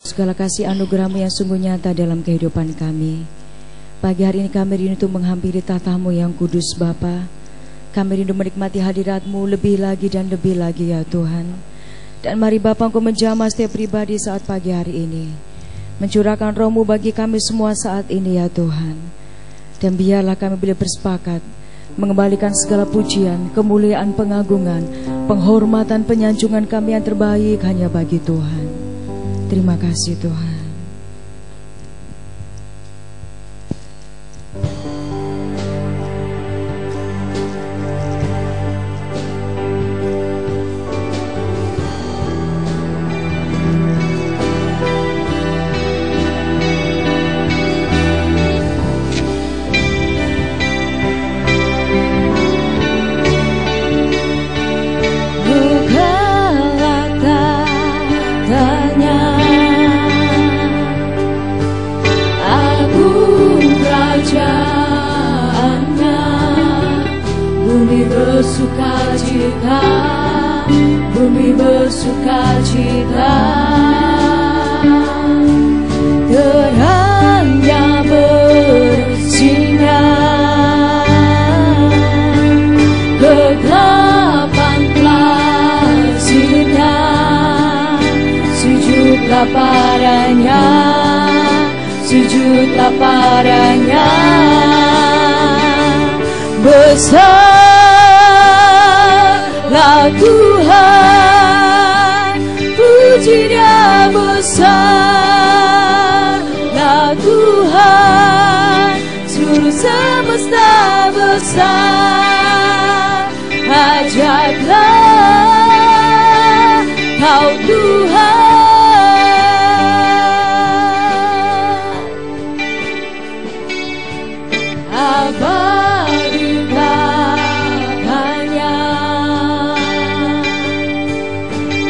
segala kasih anugerah-Mu yang sungguh nyata dalam kehidupan kami. Pagi hari ini kami rindu untuk menghampiri tahta-Mu yang kudus Bapa. Kami rindu menikmati hadirat-Mu lebih lagi dan lebih lagi ya Tuhan. Dan mari Bapa Engkau menjamah setiap pribadi saat pagi hari ini, mencurahkan Roh-Mu bagi kami semua saat ini ya Tuhan. Dan biarlah kami boleh bersepakat mengembalikan segala pujian, kemuliaan, pengagungan, penghormatan, penyanjungan kami yang terbaik hanya bagi Tuhan. Terima kasih Tuhan. Bersukacita, bumi bersukacita, terangnya bersinar, kegelapan telah sinar, sujudlah padanya, sujudlah padanya, besarlah Tuhan, puji Dia besarlah Tuhan, seluruh semesta besar, ajaiblah Kau Tuhan.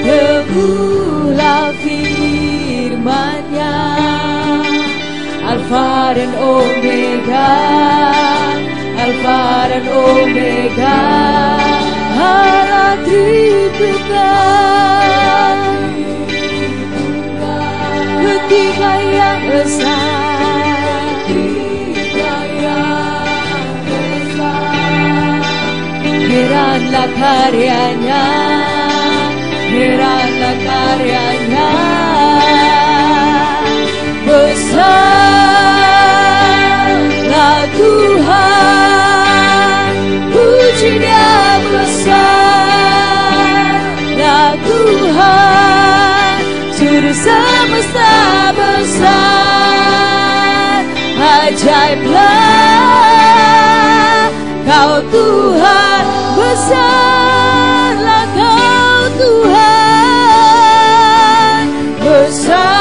Teguhlah firman-Nya, Alfa dan Omega, Alfa dan Omega, Allah Tribunda, ketiga yang esa, heranlah karyanya, heranlah karyanya, besarlah Tuhan, puji Dia besarlah Tuhan, seluruh semesta besar, ajaiblah Kau Tuhan, besarlah Kau Tuhan, besarlah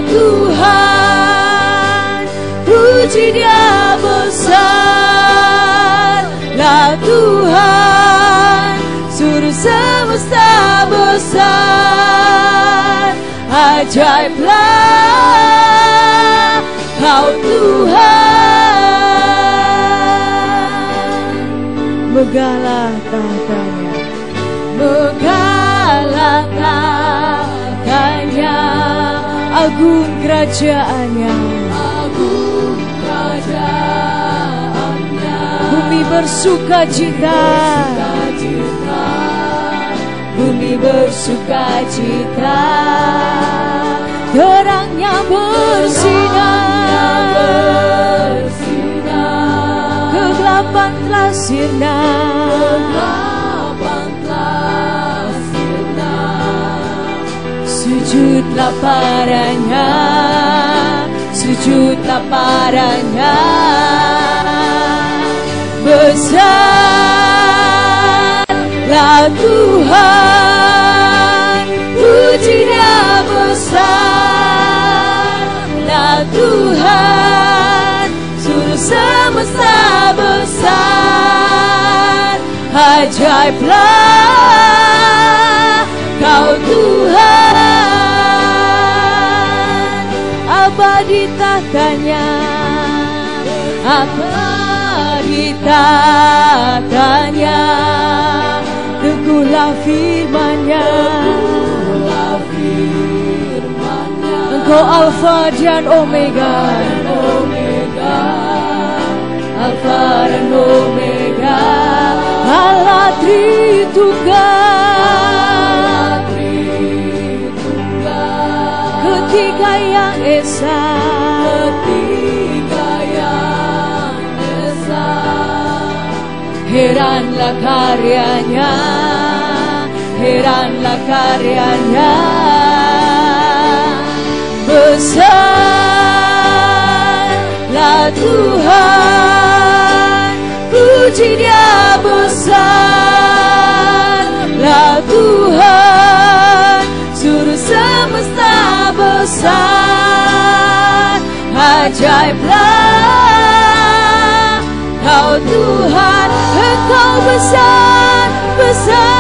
Tuhan, puji Dia besarlah Tuhan, seluruh semesta besar, ajaiblah Kau Tuhan, megahlah tahtanya, megahlah tahtanya, agung kerajaannya, agung kerajaannya, bumi bersukacita, bumi bersukacita, terangnya bersinar, kegelapan telah sirna, sujudlah padanya, sujudlah padanya, besarlah Tuhan, puji Dia besarlah Tuhan, seluruh semesta besar, ajaiblah Kau Tuhan, abadi tahtanya, abadi tahtanya, teguhlah firman-Nya, Engkau Alfa dan Omega, Alfa dan Omega, Allah Tritunggal, Ketiga yang esa, heranlah karyanya, heranlah karyanya. Besarlah Tuhan, puji Dia besarlah Tuhan, seluruh semesta besar, ajaiblah Kau Tuhan, Engkau besar, besarlah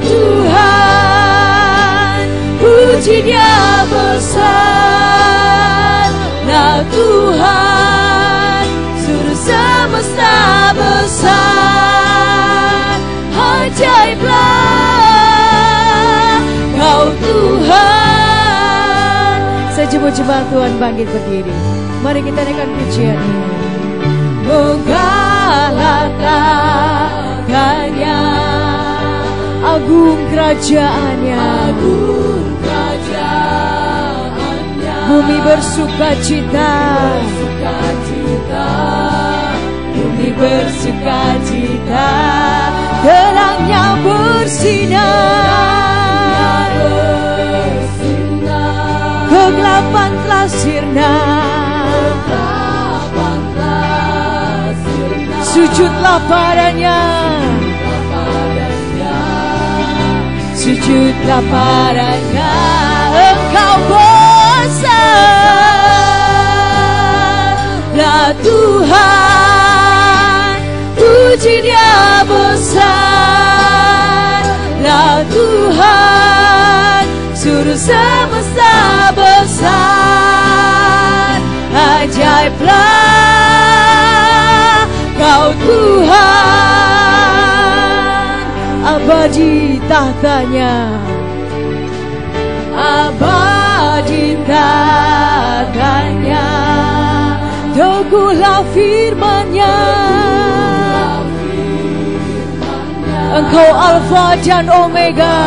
Tuhan, puji Dia besarlah Tuhan, seluruh semesta besar, ajaiblah Kau Tuhan. Sejemu-jemu Tuhan bangkit berdiri. Mari kita naikkan pujian ini. Menggalakannya, agung kerajaannya, bumi bersuka cita, bumi bersuka cita, terangnya bersinar, kegelapan telah sirna, sujudlah padanya, sujudlah padanya. Engkau besarlah Tuhan, puji Dia besarlah Tuhan, seluruh semesta besar, ajaiblah Kau Tuhan, abadi tahtanya, abadi tahtanya, teguhlah firman-Nya. Engkau Alfa dan Omega,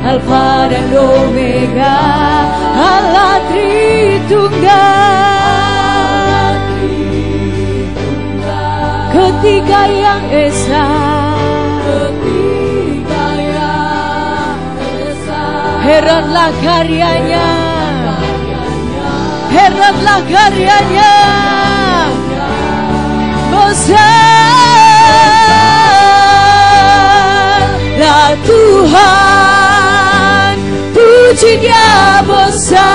Alfa dan Omega, Allah Tritunggal, Ketiga yang esa, heranlah karyanya, heranlah karyanya. Besarlah Tuhan, puji Dia besarlah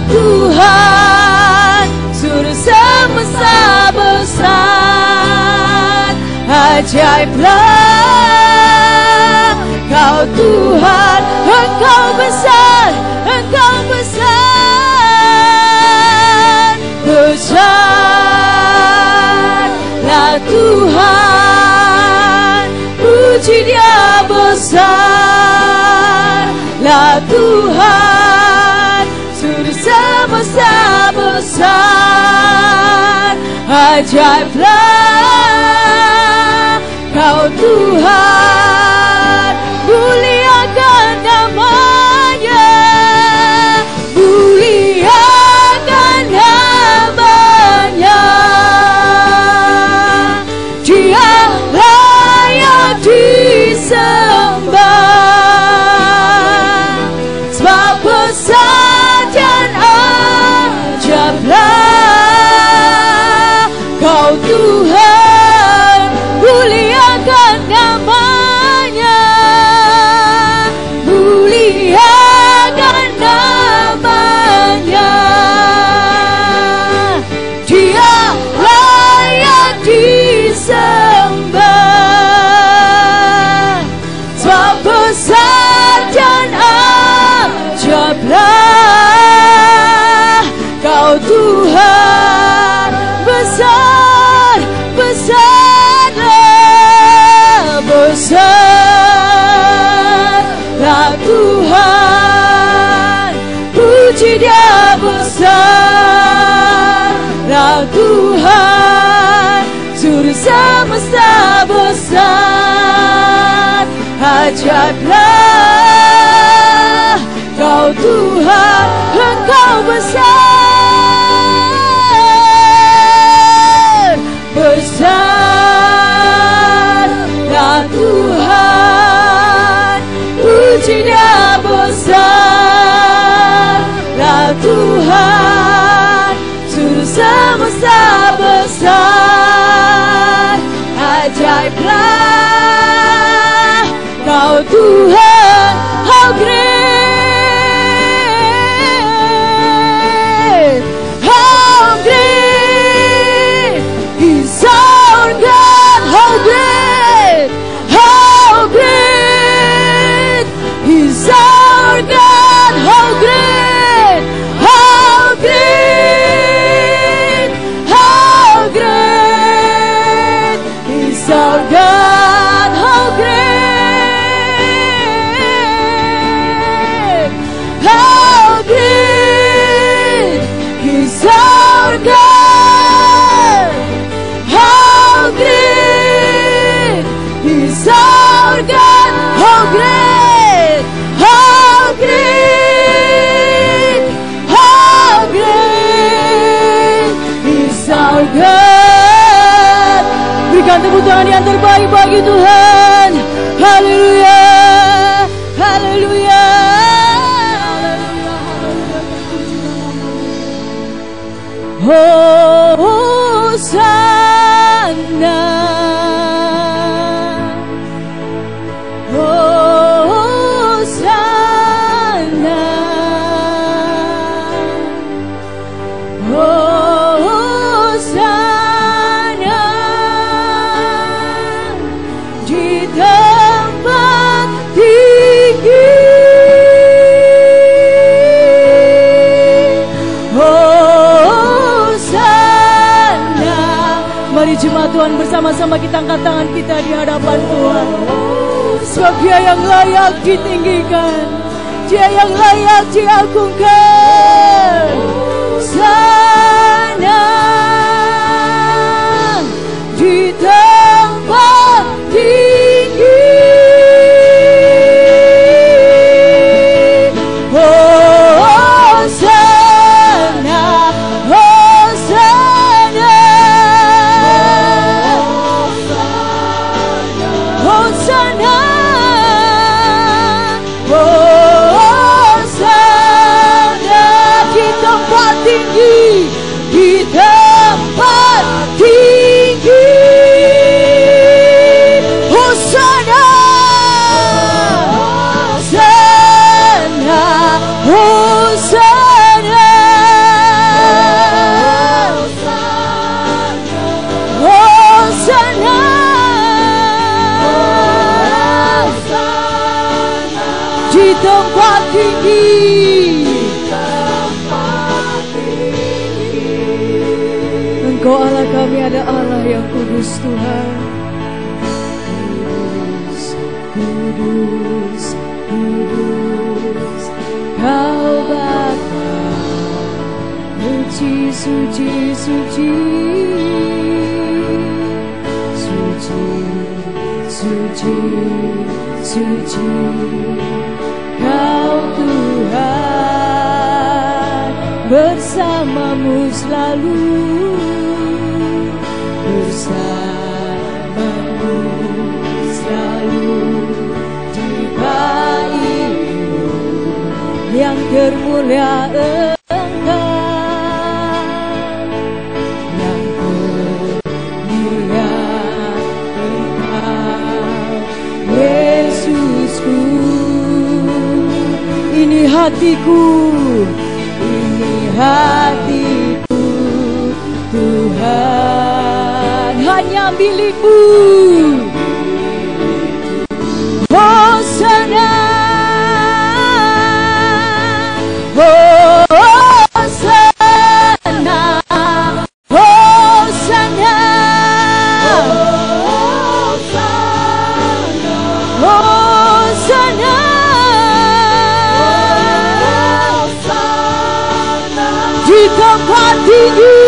Tuhan, seluruh semesta besar, ajaiblah Kau Tuhan, Engkau besar, Engkau besar, besarlah Tuhan, puji Dia besarlah Tuhan, seluruh semesta besar, ajaiblah Kau Tuhan, muliakan nama-Nya, muliakan nama-Nya. Dia layak disembah, sebab besar dan ajaiblah Kau Tuhan, muliakan nama Tuhan, Juru semesta besar, ajaiblah Kau Tuhan, Engkau besar, besarlah Tuhan, puji Dia besarlah Tuhan, Juru semesta besar, ajaiblah Kau Tuhan, how great, how great is our God, how great, how great is our God, how great, how great, how great is our God, how great, how great is our God, how great is our God, how great, how great, how great is our God. Berikan tepuk tangan yang terbaik bagi Tuhan. Haleluya, haleluya, Hosana, Hosana, Hosana di tempat tinggi, Hosana. Mari jemaat Tuhan, bersama-sama kita angkat tangan kita di hadapan Tuhan. Sebab Dia yang layak ditinggikan, Dia yang layak diagungkan. Sana di tempat tinggi, Hosana, Hosana, Hosana, Hosana di tempat tinggi, di tempat tinggi, Hosana, Hosana, Hosana, Hosana di tempat tinggi. Engkau Allah kami, ada Allah yang kudus Tuhan. Kudus, kudus, kudus, Kau Bapa, suci, suci, suci, suci, suci, suci, Kau Tuhan, bersamamu selalu, bersamamu selalu di baitmu yang termulia Engkau, yang termulia Engkau, Yesusku. Ini hatiku, ini hatiku, Tuhan hanya milik-Mu. Hosana, Hosana, Hosana, Hosana di tempat tinggi,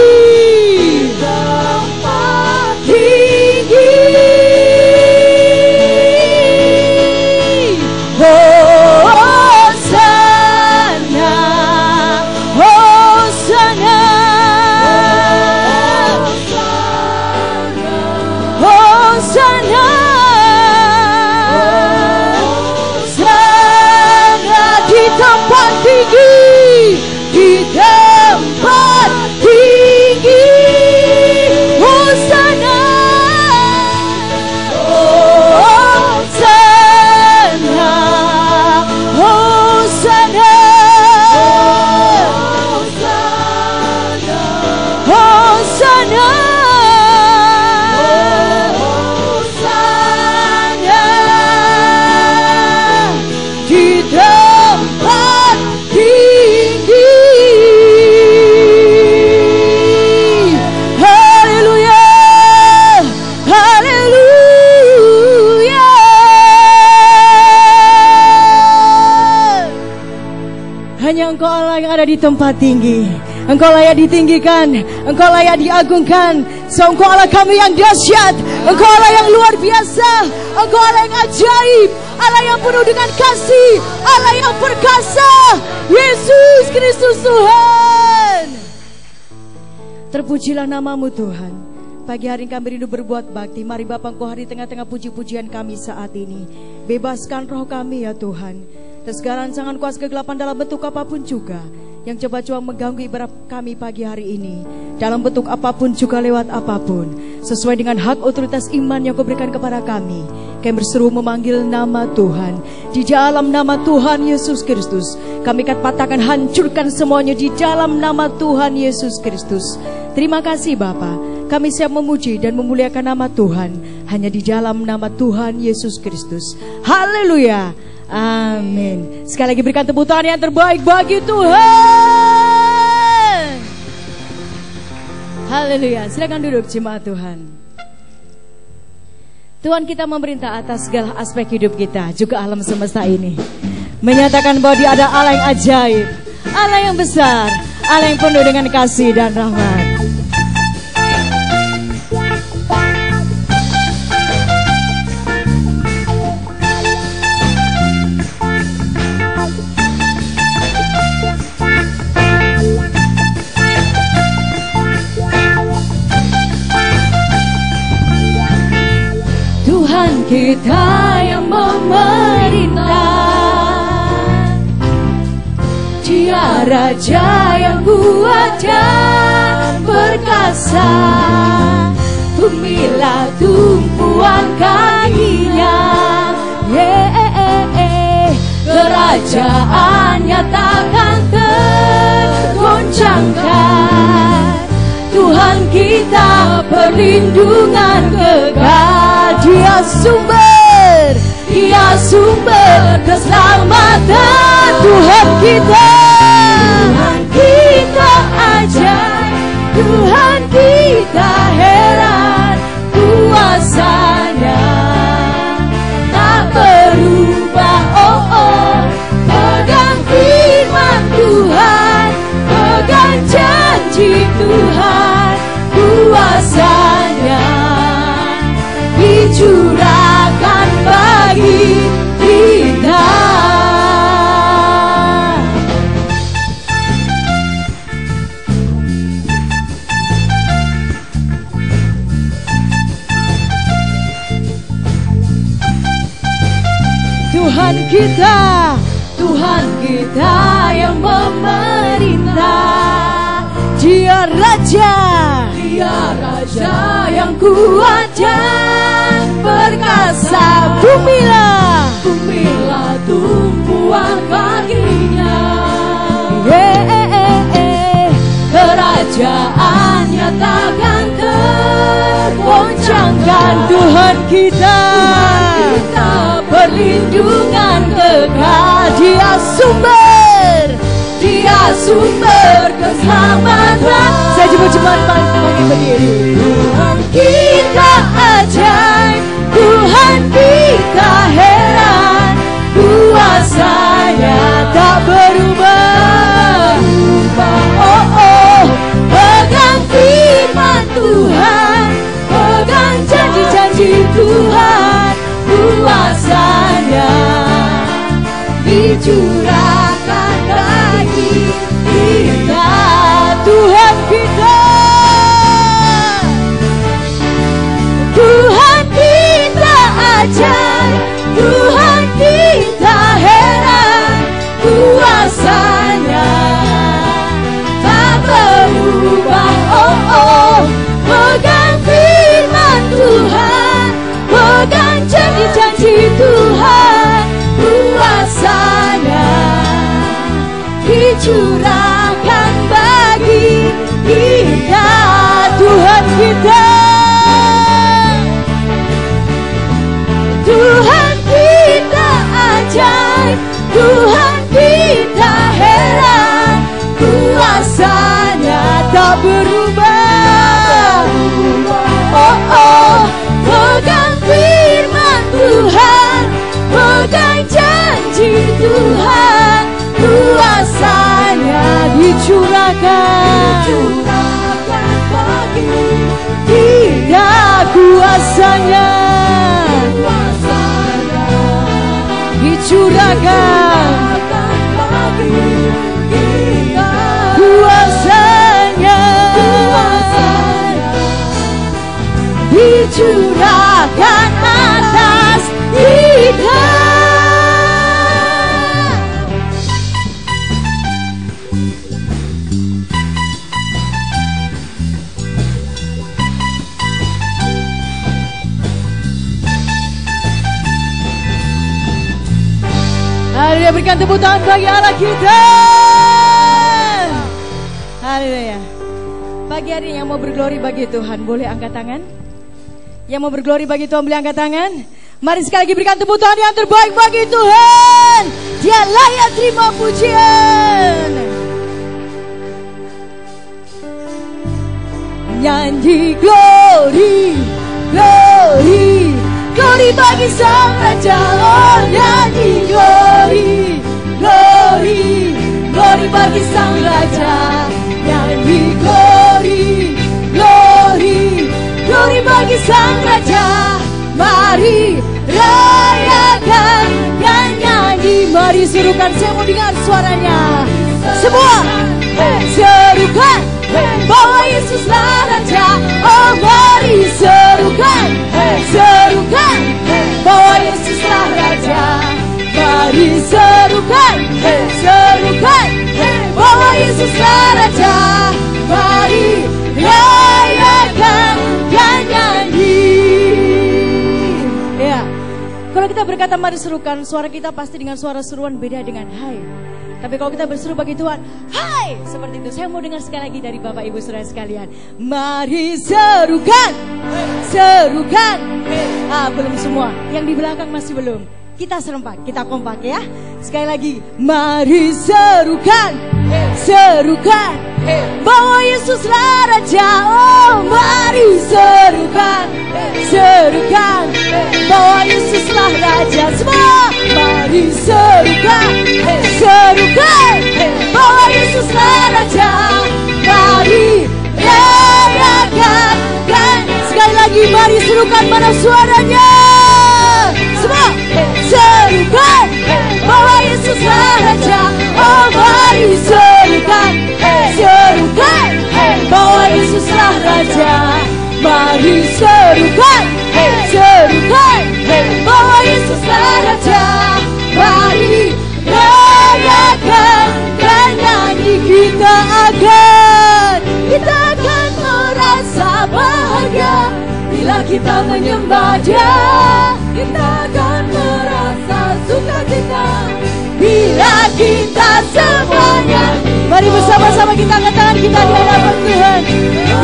Allah yang ada di tempat tinggi. Engkau layak ditinggikan, Engkau layak diagungkan. Engkau Allah kami yang dahsyat, Engkau Allah yang luar biasa, Engkau Allah yang ajaib, Allah yang penuh dengan kasih, Allah yang perkasa. Yesus Kristus Tuhan. Terpujilah namamu Tuhan. Pagi hari kami rindu berbuat bakti. Mari Bapa, Engkau hari tengah-tengah puji-pujian kami saat ini. Bebaskan roh kami ya Tuhan, dan segala rancangan kuasa kegelapan dalam bentuk apapun juga yang coba-coba mengganggu ibadah kami pagi hari ini, dalam bentuk apapun juga lewat apapun, sesuai dengan hak otoritas iman yang Kau berikan kepada kami. Kami berseru memanggil nama Tuhan. Di dalam nama Tuhan Yesus Kristus kami akan patahkan, hancurkan semuanya di dalam nama Tuhan Yesus Kristus. Terima kasih Bapa, kami siap memuji dan memuliakan nama Tuhan hanya di dalam nama Tuhan Yesus Kristus. Haleluya. Amin. Sekali lagi berikan tepuk tangan yang terbaik bagi Tuhan. Haleluya. Silakan duduk jemaat Tuhan. Tuhan kita memerintah atas segala aspek hidup kita, juga alam semesta ini, menyatakan bahwa Dia ada Allah yang ajaib, Allah yang besar, Allah yang penuh dengan kasih dan rahmat. Kita yang memerintah, Dia Raja yang kuat dan perkasa. Bumilah tumpuan kakinya, kerajaannya takkan tergoncangkan. Tuhan kita perlindungan kekal. Dia sumber keselamatan. Tuhan kita ajaib, Tuhan kita heran. Kuasanya tak berubah. Pegang firman Tuhan, pegang janji Tuhan. Kuasanya dicurahkan bagi kita. Tuhan kita yang memerintah. Dia Raja yang kuat dan perkasa. Bumilah tumpuan kakinya, kerajaannya takkan tergoncangkan. Tuhan kita perlindungan kekal. Dia sumber keselamatan. Saya coba jemaat bangkit berdiri. Tuhan kita ajaib, Tuhan kita heran. Kuasanya tak berubah. Pegang firman Tuhan, pegang janji-janji Tuhan. Kuasanya dicurahkan bagi kita. Tuhan kita ajaib, Tuhan kita heran. Kuasanya tak berubah. Pegang firman Tuhan, pegang janji-janji Tuhan. Kuasanya dicurahkan bagi kita. Tuhan kita ajaib, Tuhan kita heran. Kuasanya tak berubah. Pegang firman Tuhan, pegang janji Tuhan. Kuasanya kuasanya dicurahkan bagi kita, kuasanya dicurahkan atas kita. Haleluya, berikan tepuk tangan bagi Allah kita. Haleluya. Pagi hari ini yang mau berglori bagi Tuhan boleh angkat tangan. Yang mau berglori bagi Tuhan boleh angkat tangan. Mari sekali lagi berikan tepuk tangan yang terbaik bagi Tuhan. Dia layak terima pujian. Nyanyi glory, glory, glory bagi Sang Raja. Oh, nyanyi glory, glory, glory bagi Sang Raja. Nyanyi glory, glory, glory bagi Sang Raja. Mari rayakan dan nyanyi. Mari serukan, saya mau dengar suaranya. Semua serukan bahwa Yesuslah Raja. Oh, mari serukan, serukan bahwa Yesuslah Raja. Mari serukan, serukan bahwa Yesuslah Raja. Mari rayakan dan nyanyi. Ya, kalau kita berkata mari serukan, suara kita pasti dengan suara seruan beda dengan hai. Tapi kalau kita berseru bagi Tuhan, hai, seperti itu. Saya mau dengar sekali lagi dari Bapak Ibu Saudara sekalian. Mari serukan, serukan. Belum semua, yang di belakang masih belum. Kita serempak, kita kompak ya. Sekali lagi, mari serukan, serukan bahwa Yesuslah Raja. Oh, mari serukan, serukan bahwa Yesuslah Raja. Semua, mari serukan, serukan bahwa Yesuslah Raja. Mari rayakan dan sekali lagi mari serukan, mana suaranya? Semua serukan bahwa Yesuslah Raja. Oh, mari serukan, serukan bahwa Yesuslah Raja. Mari serukan, serukan bahwa Yesuslah Raja. Mari rayakan dan nyanyi. Kita akan merasa bahagia bila kita menyembah Dia. Kita akan merasa sukacita bila kita semuanya. Mari bersama-sama kita angkat tangan kita di hadapan Tuhan.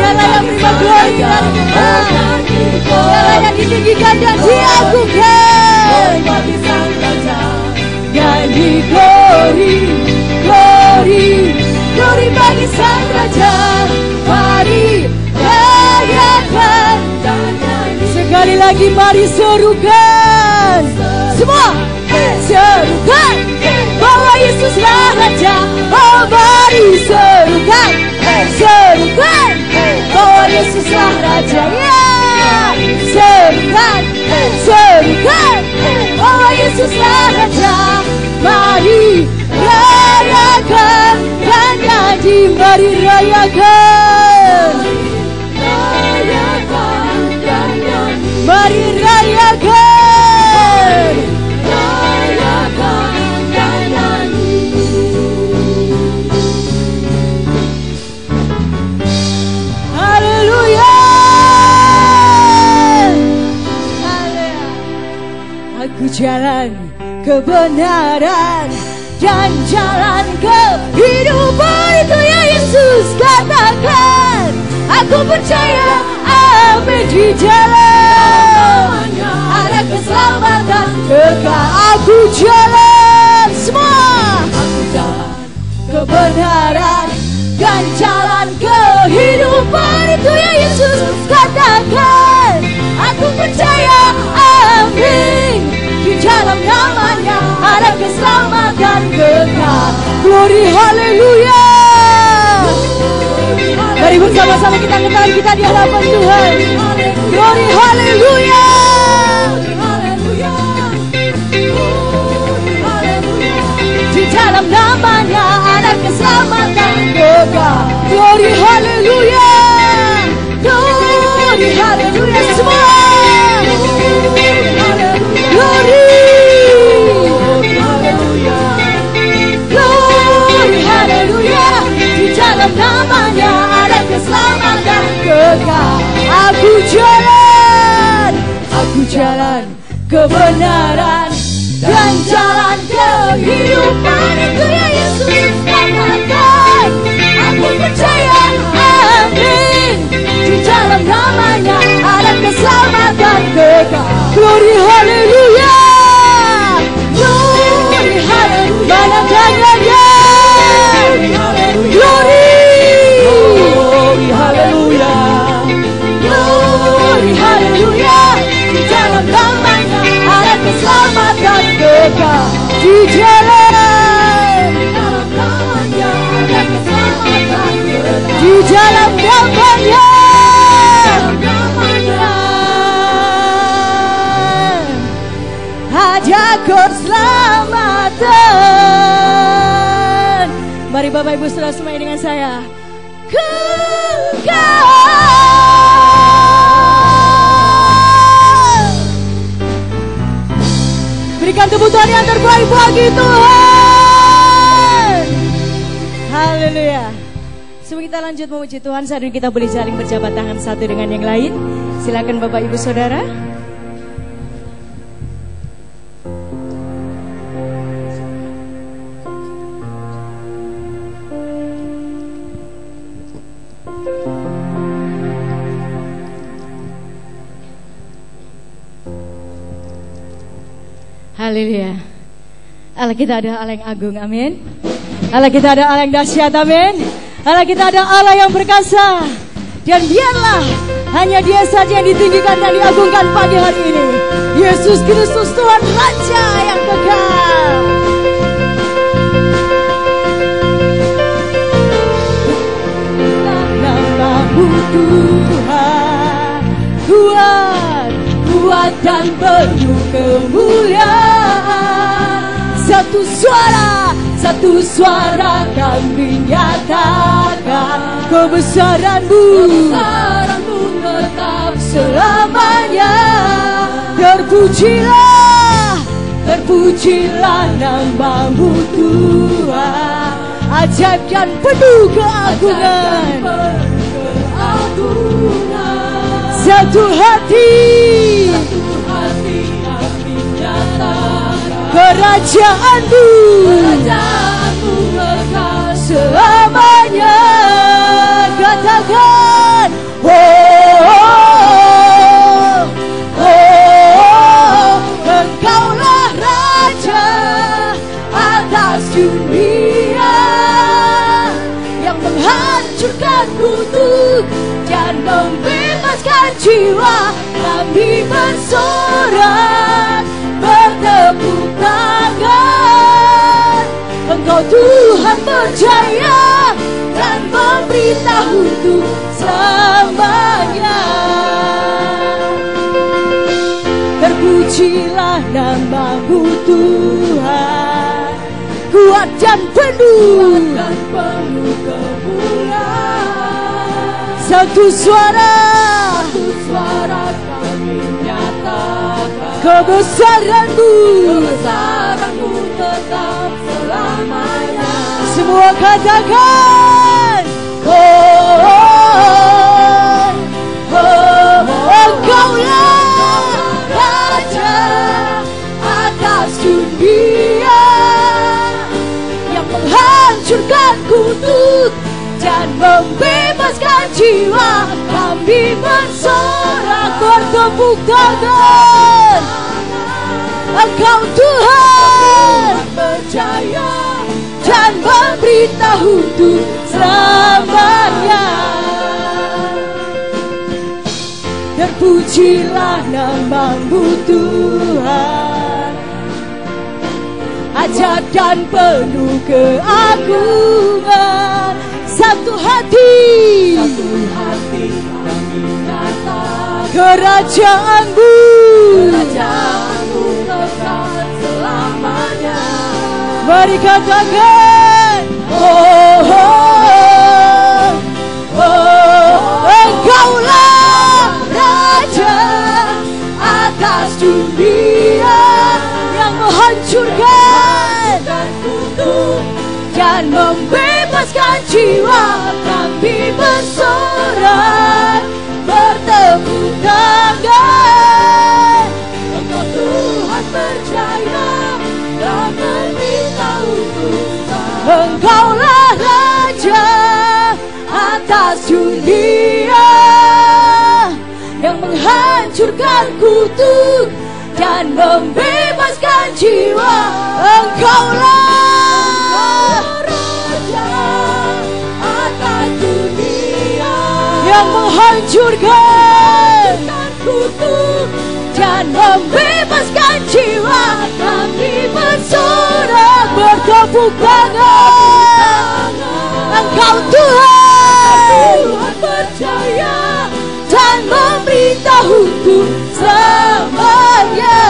Dialah yang terima glory, kita menyembah. Dialah yang ditinggikan dan diagungkan. Nyanyi glory, glory, glory bagi Sang Raja. Mari rayakan dan nyanyi. Sekali lagi mari serukan. Semua serukan bahwa Yesuslah Raja. Oh, mari serukan, serukan bahwa Yesuslah Raja. Ya, serukan, serukan bahwa Yesuslah Raja. Mari rayakan dan nyanyi. Mari rayakan, rayakan dan nyanyi. Mari rayakan, rayakan dan nyanyi. Haleluya, haleluya. Aku jalan kebenaran dan jalan kehidupan, itu ya Yesus katakan. Aku percaya amin, di jalan ada keselamatan kekal. Aku jalan, semua aku jalan kebenaran dan jalan kehidupan, itu ya Yesus katakan. Aku percaya amin, di dalam namanya ada keselamatan kekal. Glory, haleluya. Mari bersama-sama kita angkat tangan kita di hadapan Tuhan. Glory haleluya. Di dalam namanya ada keselamatan kekal. Glory haleluya. Glory haleluya semua. Glory haleluya. Glory haleluya. Di dalam namanya ada keselamatan kekal. Aku jalan kebenaran dan jalan kehidupan, itu ya Yesus katakan. Aku percaya, amin. Di dalam namanya ada keselamatan kekal. Glory haleluya. Glory haleluya. Mana tangannya? Glory. Glory haleluya. Glory haleluya. Di dalam namanya ada keselamatan kekal. Di dalam namanya ada keselamatan kekal. Di dalam namanya ada keselamatan. Mari Bapak Ibu Saudara semua dengan saya. Kekal. Berikan tepuk tangan yang terbaik bagi Tuhan. Haleluya. Sebelum kita lanjut memuji Tuhan, saat ini kita boleh saling berjabat tangan satu dengan yang lain. Silakan Bapak Ibu Saudara. Haleluya. Allah kita ada Allah yang agung, amin. Allah kita ada Allah yang dahsyat, amin. Allah kita ada Allah yang perkasa. Dan biarlah hanya Dia saja yang ditinggikan dan diagungkan pagi hari ini. Yesus Kristus Tuhan Raja yang kekal. Namamu Tuhan, kuat dan penuh kemuliaan. Satu suara kami nyatakan kebesaran-Mu tetap selamanya. Terpujilah nama-Mu Tuhan, ajaib dan penuh keagungan. Satu hati kami nyatakan Kerajaan-Mu kekal selamanya. Katakan, Engkaulah Raja atas dunia, yang menghancurkan kutuk dan membebaskan jiwa. Kami bersorak, bertepuk tangan. Engkau Tuhan percaya dan memberitahu untuk selamanya. Terpujilah nama-Mu Tuhan, kuat dan penuh kemuliaan. Satu suara kami nyatakan kebesaran-Mu tetap selamanya. Semua katakan, Engkaulah Raja atas dunia, yang menghancurkan kutuk dan membebaskan jiwa. Kami bersorak, bertepuk tangan. Engkau Tuhan percaya dan memberitahu untuk selamanya. Terpujilah nama-Mu Tuhan, ajaib dan penuh keagungan. Satu hati kami nyatakan Kerajaanmu kekal selamanya. Mari katakan, oh, oh, oh, Engkaulah Raja atas dunia yang menghancurkan Kutuk dan membebaskan jiwa. Kami bersorak bertepuk tangan. Engkau Tuhan percaya dan memberitahu Tuhan. Engkaulah Raja atas dunia yang menghancurkan kutuk dan membebaskan jiwa. Engkaulah Raja atas dunia yang menghancurkan kutuk dan membebaskan jiwa. Kami bersorak bertepuk tangan. Engkau Tuhan percaya dan memberitahuku selamanya.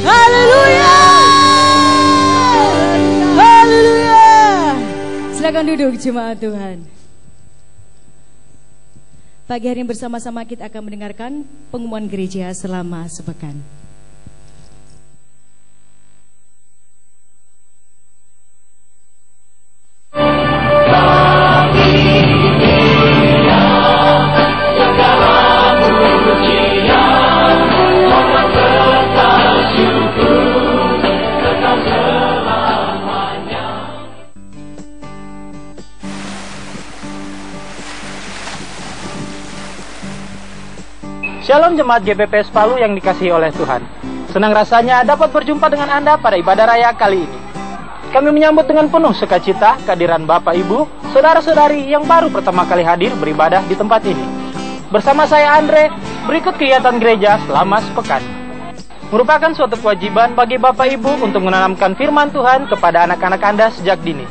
Haleluya, haleluya. Silakan duduk jemaat Tuhan. Pagi hari ini bersama-sama kita akan mendengarkan pengumuman gereja selama sepekan. Shalom jemaat GPPS Palu yang dikasihi oleh Tuhan. Senang rasanya dapat berjumpa dengan Anda pada ibadah raya kali ini. Kami menyambut dengan penuh sukacita kehadiran Bapak Ibu, saudara-saudari yang baru pertama kali hadir beribadah di tempat ini. Bersama saya Andre, berikut kegiatan gereja selama sepekan. Merupakan suatu kewajiban bagi Bapak Ibu untuk menanamkan firman Tuhan kepada anak-anak Anda sejak dini.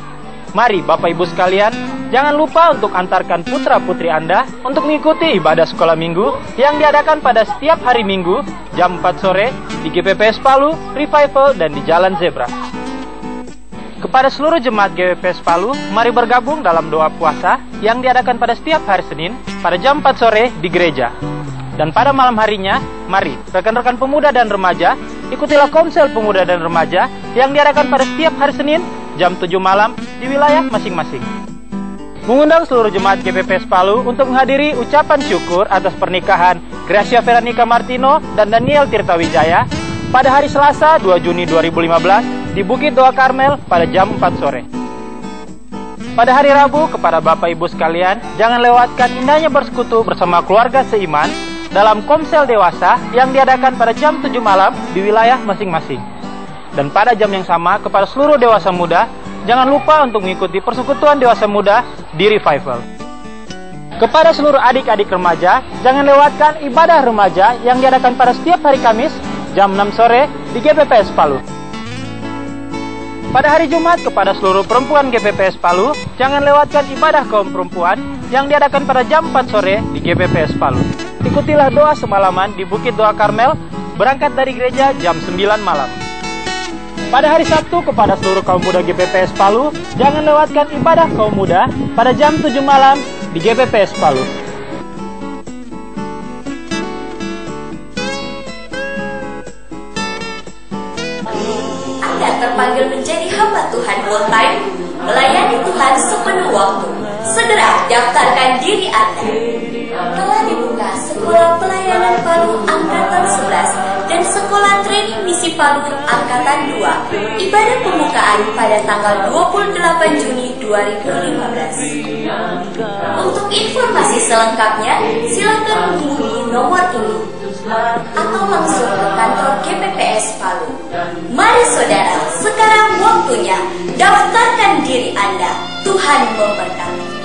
Mari Bapak Ibu sekalian, jangan lupa untuk antarkan putra-putri Anda untuk mengikuti ibadah sekolah minggu yang diadakan pada setiap hari Minggu jam 4 sore di GPPS Palu, Revival, dan di Jalan Zebra. Kepada seluruh jemaat GPPS Palu, mari bergabung dalam doa puasa yang diadakan pada setiap hari Senin pada jam 4 sore di gereja. Dan pada malam harinya, mari rekan-rekan pemuda dan remaja, ikutilah Komsel Pemuda dan Remaja yang diadakan pada setiap hari Senin jam 7 malam di wilayah masing-masing. Mengundang seluruh jemaat GPPS Palu untuk menghadiri ucapan syukur atas pernikahan Gracia Veronica Martino dan Daniel Tirtawijaya pada hari Selasa 2 Juni 2015 di Bukit Doa Karmel pada jam 4 sore. Pada hari Rabu, kepada Bapak Ibu sekalian, jangan lewatkan indahnya bersekutu bersama keluarga seiman dalam Komsel Dewasa yang diadakan pada jam 7 malam di wilayah masing-masing. Dan pada jam yang sama, kepada seluruh dewasa muda, jangan lupa untuk mengikuti persekutuan dewasa muda di Revival. Kepada seluruh adik-adik remaja, jangan lewatkan ibadah remaja yang diadakan pada setiap hari Kamis jam 6 sore di GPPS Palu. Pada hari Jumat, kepada seluruh perempuan GPPS Palu, jangan lewatkan ibadah kaum perempuan yang diadakan pada jam 4 sore di GPPS Palu. Ikutilah doa semalaman di Bukit Doa Karmel, berangkat dari gereja jam 9 malam. Pada hari Sabtu, kepada seluruh kaum muda GPPS Palu, jangan lewatkan ibadah kaum muda pada jam 7 malam di GPPS Palu. Anda terpanggil menjadi hamba Tuhan full time, melayani Tuhan sepenuh waktu. Segera daftarkan diri Anda. Telah dibuka Sekolah Pelayanan Palu Angkatan 11 dan Sekolah Training Misi Palu Angkatan 2. Ibadah pembukaan pada tanggal 28 Juni 2015. Untuk informasi selengkapnya, silakan menghubungi nomor ini atau langsung ke kantor GPPS Palu. Mari saudara, sekarang waktunya daftarkan diri Anda. Tuhan memberkati.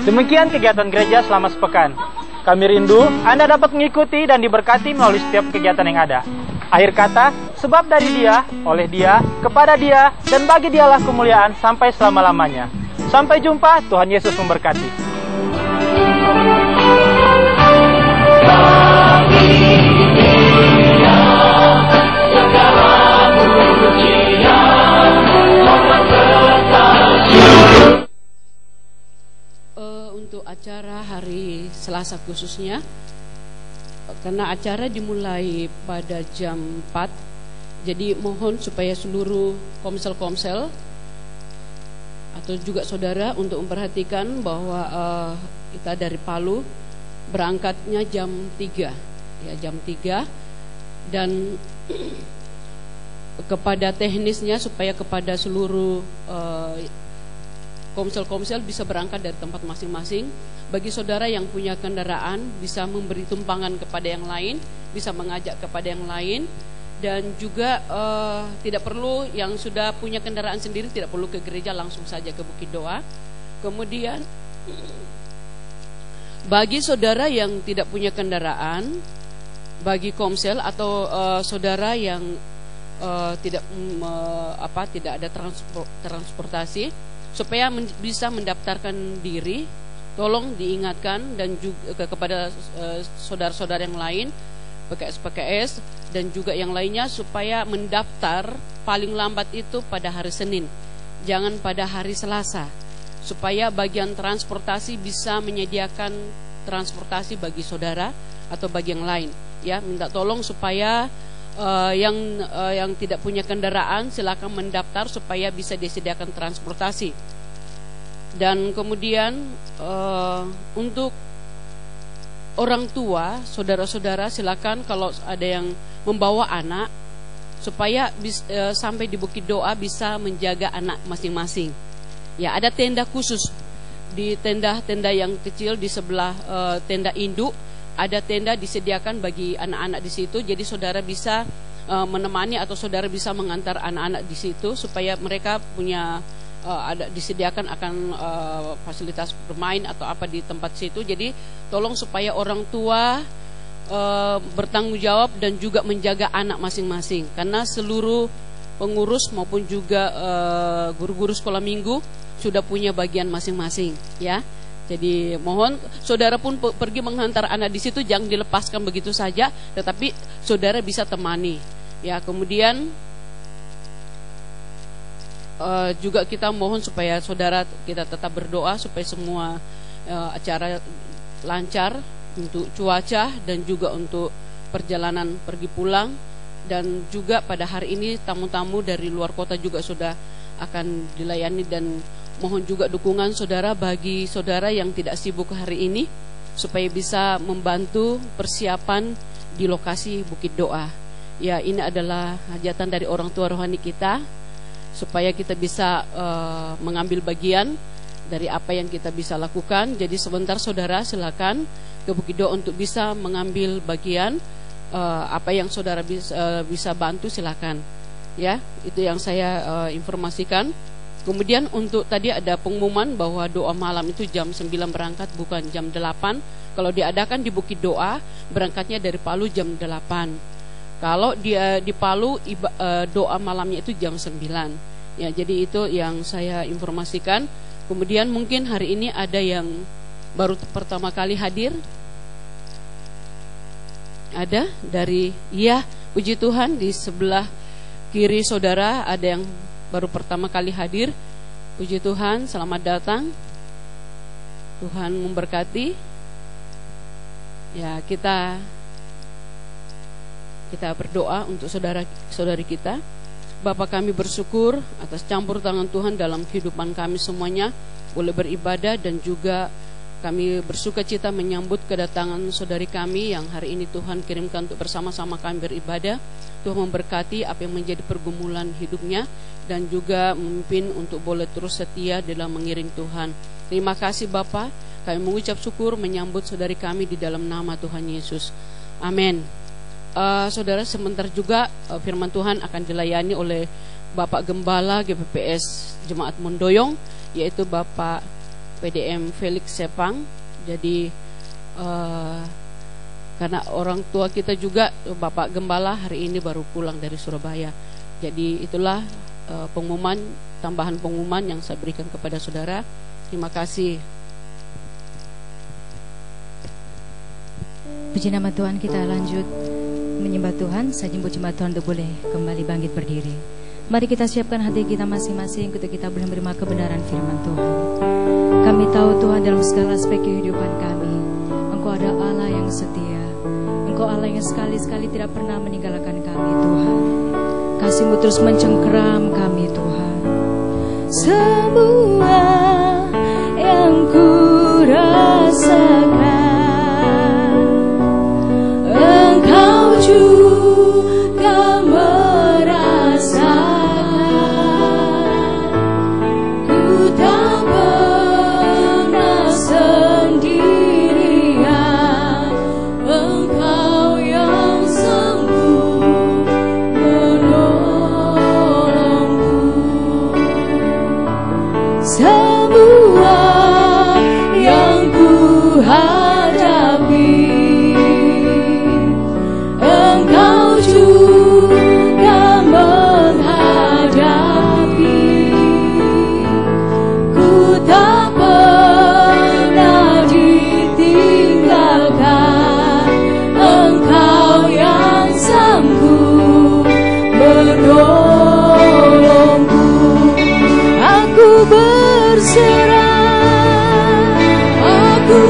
Demikian kegiatan gereja selama sepekan. Kami rindu Anda dapat mengikuti dan diberkati melalui setiap kegiatan yang ada. Akhir kata, sebab dari Dia, oleh Dia, kepada Dia, dan bagi Dialah kemuliaan sampai selama-lamanya. Sampai jumpa, Tuhan Yesus memberkati. Untuk acara hari Selasa khususnya, karena acara dimulai pada jam 4, jadi mohon supaya seluruh komsel-komsel atau juga saudara untuk memperhatikan bahwa kita dari Palu berangkatnya jam 3, ya jam 3, dan kepada teknisnya supaya kepada seluruh komsel-komsel bisa berangkat dari tempat masing-masing. Bagi saudara yang punya kendaraan bisa memberi tumpangan kepada yang lain, bisa mengajak kepada yang lain, dan juga tidak perlu yang sudah punya kendaraan sendiri tidak perlu ke gereja, langsung saja ke Bukit Doa. Kemudian bagi saudara yang tidak punya kendaraan, bagi komsel atau saudara yang tidak ada transportasi, supaya bisa mendaftarkan diri, tolong diingatkan dan juga kepada saudara-saudara yang lain, PKS dan juga yang lainnya, supaya mendaftar paling lambat itu pada hari Senin, jangan pada hari Selasa, supaya bagian transportasi bisa menyediakan transportasi bagi saudara atau bagi yang lain. Ya, minta tolong supaya yang tidak punya kendaraan silakan mendaftar supaya bisa disediakan transportasi. Dan kemudian untuk orang tua, saudara-saudara, silakan kalau ada yang membawa anak supaya sampai di Bukit Doa bisa menjaga anak masing-masing. Ya, ada tenda khusus di tenda-tenda yang kecil di sebelah tenda induk. Ada tenda disediakan bagi anak-anak di situ, jadi saudara bisa menemani atau saudara bisa mengantar anak-anak di situ supaya mereka punya disediakan akan fasilitas bermain atau apa di tempat situ. Jadi tolong supaya orang tua bertanggung jawab dan juga menjaga anak masing-masing, karena seluruh pengurus maupun juga guru-guru sekolah minggu sudah punya bagian masing-masing, ya. Jadi mohon saudara pun pergi menghantar anak di situ, jangan dilepaskan begitu saja, tetapi saudara bisa temani. Ya, kemudian juga kita mohon supaya saudara kita tetap berdoa supaya semua acara lancar untuk cuaca dan juga untuk perjalanan pergi pulang. Dan juga pada hari ini tamu-tamu dari luar kota juga sudah akan dilayani, dan mohon juga dukungan saudara bagi saudara yang tidak sibuk hari ini supaya bisa membantu persiapan di lokasi Bukit Doa. Ya, ini adalah hajatan dari orang tua rohani kita supaya kita bisa mengambil bagian dari apa yang kita bisa lakukan. Jadi sebentar saudara silakan ke Bukit Doa untuk bisa mengambil bagian apa yang saudara bisa bantu, silakan. Ya, itu yang saya informasikan. Kemudian untuk tadi ada pengumuman bahwa doa malam itu jam 9 berangkat, bukan jam 8. Kalau diadakan di Bukit Doa, berangkatnya dari Palu jam 8. Kalau dia di Palu, doa malamnya itu jam 9. Ya, jadi itu yang saya informasikan. Kemudian mungkin hari ini ada yang baru pertama kali hadir. Ada dari, ya, puji Tuhan, di sebelah kiri saudara ada yang baru pertama kali hadir. Puji Tuhan, selamat datang. Tuhan memberkati. Ya, kita berdoa untuk saudara-saudari kita. Bapa, kami bersyukur atas campur tangan Tuhan dalam kehidupan kami semuanya, boleh beribadah, dan juga kami bersuka cita menyambut kedatangan saudari kami yang hari ini Tuhan kirimkan untuk bersama-sama kami beribadah. Tuhan memberkati apa yang menjadi pergumulan hidupnya, dan juga memimpin untuk boleh terus setia dalam mengiring Tuhan. Terima kasih Bapa, kami mengucap syukur menyambut saudari kami di dalam nama Tuhan Yesus. Amin. Saudara, sebentar juga firman Tuhan akan dilayani oleh Bapak Gembala GPPS Jemaat Mondoyong, yaitu Bapak PDM Felix Sepang. Jadi karena orang tua kita juga Bapak Gembala hari ini baru pulang dari Surabaya. Jadi itulah pengumuman, tambahan pengumuman yang saya berikan kepada saudara. Terima kasih. Puji nama Tuhan, kita lanjut menyembah Tuhan. Saya jemput jemaat Tuhan untuk boleh kembali bangkit berdiri. Mari kita siapkan hati kita masing-masing untuk kita boleh menerima kebenaran firman Tuhan. Kami tahu Tuhan dalam segala aspek kehidupan kami, Engkau ada Allah yang setia. Engkau Allah yang sekali-sekali tidak pernah meninggalkan kami Tuhan. Kasih-Mu terus mencengkeram kami Tuhan. Semua yang ku rasakan, Engkau juga merasakan. Ku tak pernah sendirian, Engkau yang sanggup menolongku. Semua yang ku hadapi, Engkau juga menghadapi. Ku tak pernah ditinggalkan, Engkau yang sanggup menolongku. Aku berserah, aku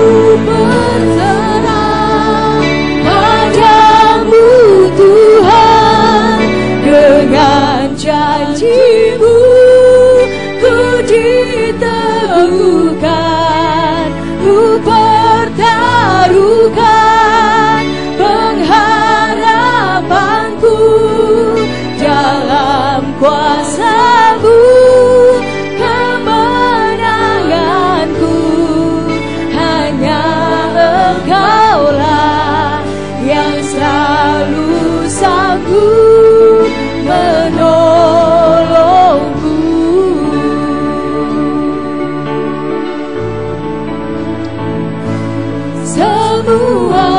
berserah padamu Tuhan. Dengan janji-Mu ku diteguhkan, ku pertaruhkan pengharapanku dalam kuasa-Mu. Kemenanganku hanya Engkaulah yang selalu sanggup menolongku. Semua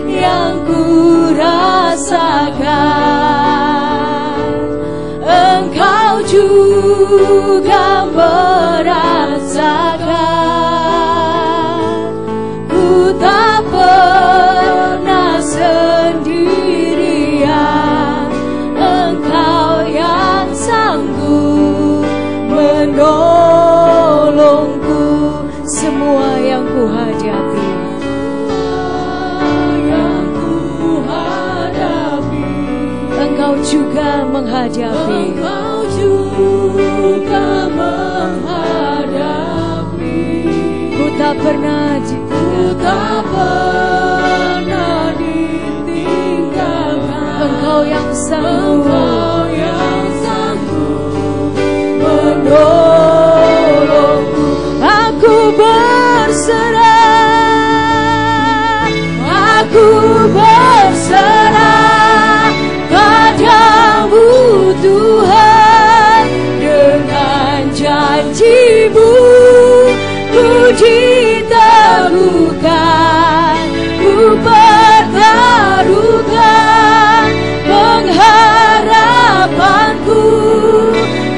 yang ku rasakan, Engkau juga merasakan. Ku tak pernah sendirian, Engkau yang sanggup menolongku. Semua yang ku hadapi, Engkau juga menghadapi. Engkau juga menghadapi. Ku tak pernah ditinggalkan, Engkau yang sanggup menolongku. Aku berserah, aku berserah padamu Tuhan. Dengan janji-Mu ku diteguhkan, ku pertaruhkan pengharapanku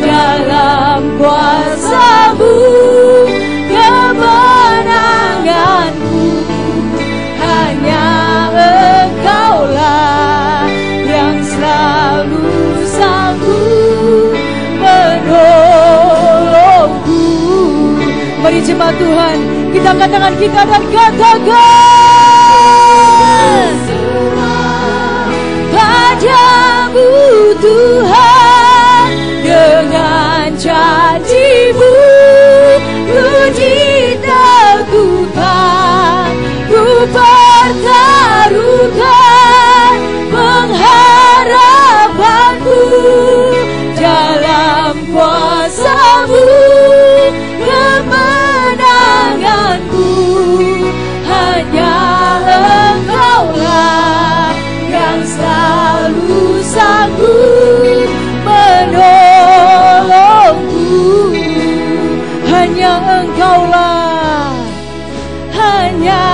dalam kuasa-Mu. Kemenanganku hanya Engkaulah yang selalu sanggup menolongku. Mari jemaat Tuhan, kita angkat tangan kita dan katakan, padamu Tuhan. Dengan janji-Mu ku diteguhkan, ku pertaruhkan pengharapanku dalam kuasa-Mu. Kemenanganku hanya Engkaulah yang selalu Engkaulah, hanya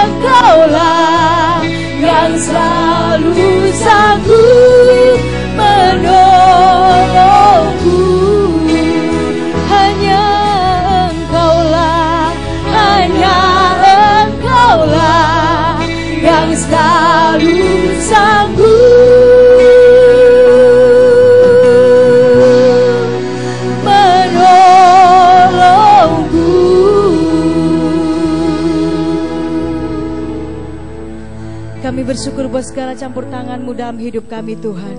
Engkaulah yang selalu sanggup menolongku. Hanya Engkaulah, hanya Engkaulah yang selalu sanggup Kami bersyukur buat segala campur tangan-Mu dalam hidup kami Tuhan.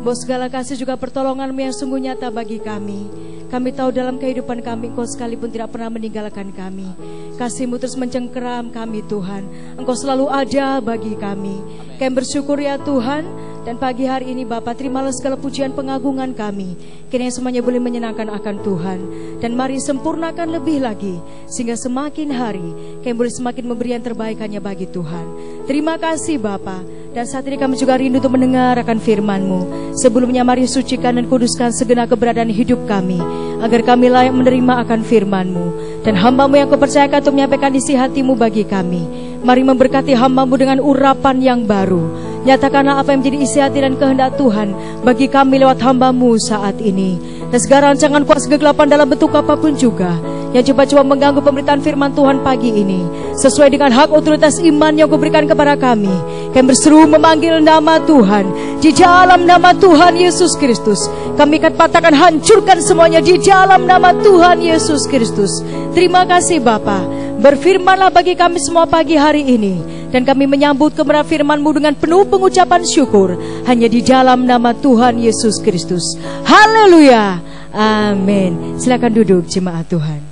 Buat segala kasih juga pertolongan-Mu yang sungguh nyata bagi kami. Kami tahu dalam kehidupan kami Engkau sekalipun tidak pernah meninggalkan kami. Kasih-Mu terus mencengkeram kami Tuhan. Engkau selalu ada bagi kami. Kami bersyukur ya Tuhan. Dan pagi hari ini Bapa, terimalah segala pujian pengagungan kami. Kiranya semuanya boleh menyenangkan akan Tuhan. Dan mari sempurnakan lebih lagi, sehingga semakin hari kami boleh semakin memberi yang terbaik hanya bagi Tuhan. Terima kasih Bapa. Dan saat ini kami juga rindu untuk mendengar akan firman-Mu. Sebelumnya mari sucikan dan kuduskan segenap keberadaan hidup kami, agar kami layak menerima akan firman-Mu. Dan hamba-Mu yang Kau percayakan untuk menyampaikan isi hati-Mu bagi kami. Mari memberkati hamba-Mu dengan urapan yang baru. Nyatakanlah apa yang menjadi isi hati dan kehendak Tuhan bagi kami lewat hamba-Mu saat ini. Dan segala rancangan kuasa kegelapan dalam bentuk apapun juga yang coba-coba mengganggu pemberitaan firman Tuhan pagi ini, sesuai dengan hak otoritas iman yang Kau berikan kepada kami, kami berseru memanggil nama Tuhan. Di dalam nama Tuhan Yesus Kristus, kami akan patahkan, hancurkan semuanya di dalam nama Tuhan Yesus Kristus. Terima kasih Bapa. Berfirmanlah bagi kami semua pagi hari ini, dan kami menyambut kebenaran firman-Mu dengan penuh pengucapan syukur, hanya di dalam nama Tuhan Yesus Kristus. Haleluya, amin. Silakan duduk jemaat Tuhan.